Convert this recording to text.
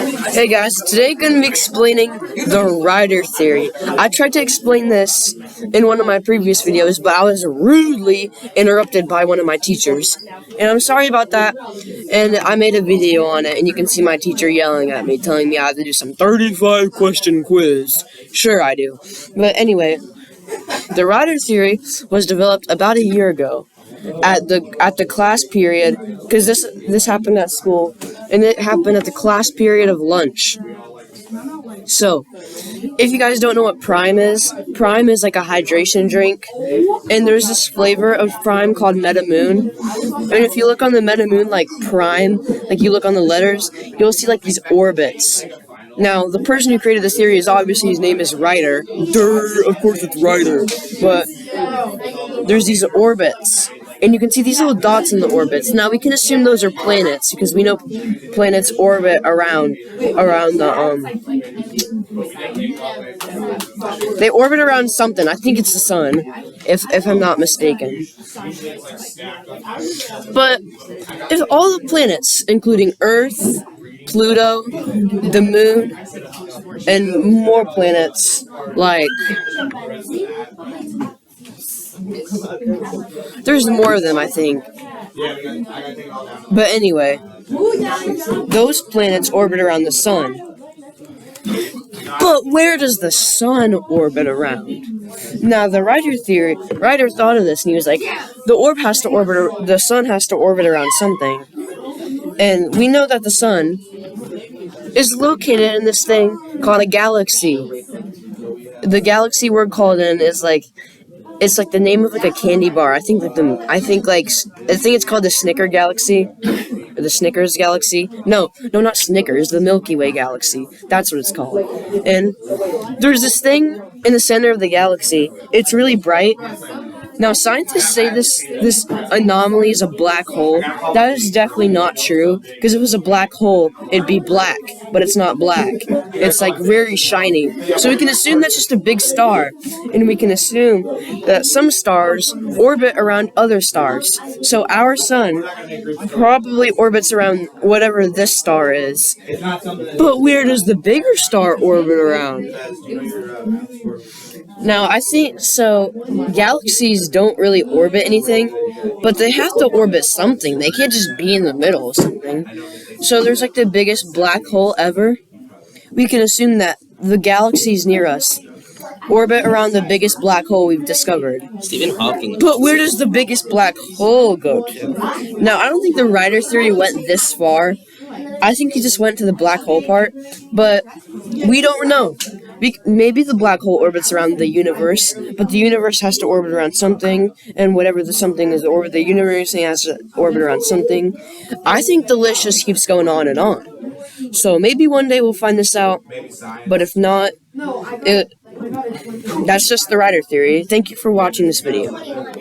Hey guys, today I'm going to be explaining the Ryder Theory. I tried to explain this in one of my previous videos, but I was rudely interrupted by one of my teachers. And I'm sorry about that, and I made a video on it, and you can see my teacher yelling at me, telling me I have to do some 35-question quiz. Sure I do. But anyway, the Ryder Theory was developed about a year ago at the class period, because this happened at school, and it happened at the class period of lunch. So, if you guys don't know what Prime is like a hydration drink, and there's this flavor of Prime called Meta Moon, and if you look on the Meta Moon, like Prime, like you look on the letters, you'll see like these orbits. Now, the person who created this theory is obviously, his name is Ryder. Durr, of course it's Ryder. But there's these orbits, and you can see these little dots in the orbits. Now, we can assume those are planets, because we know planets orbit around they orbit around something. I think it's the sun, if I'm not mistaken. But if all the planets, including Earth, Pluto, the moon, and more planets, like, there's more of them, I think. But anyway, those planets orbit around the sun. But where does the sun orbit around? Now, the Ryder thought of this, and he was like, the sun has to orbit around something. And we know that the sun is located in this thing called a galaxy. The galaxy we're called in is like, it's like the name of like a candy bar. I think it's called the Snicker Galaxy, or the Snickers Galaxy. No, not Snickers. The Milky Way Galaxy. That's what it's called. And there's this thing in the center of the galaxy. It's really bright. Now, scientists say this anomaly is a black hole. That is definitely not true, because if it was a black hole, it'd be black, but it's not black. It's like very shiny. So we can assume that's just a big star, and we can assume that some stars orbit around other stars. So our sun probably orbits around whatever this star is. But where does the bigger star orbit around? Now, I think, so, galaxies don't really orbit anything, but they have to orbit something. They can't just be in the middle of something. So there's like the biggest black hole ever. We can assume that the galaxies near us orbit around the biggest black hole we've discovered. Stephen Hawking. But where does the biggest black hole go to? Now, I don't think the Ryder Theory went this far. I think he just went to the black hole part, but we don't know. Maybe the black hole orbits around the universe, but the universe has to orbit around something, and whatever the something is, the universe has to orbit around something. I think the list just keeps going on and on. So maybe one day we'll find this out, but if not, that's just the Ryder Theory. Thank you for watching this video.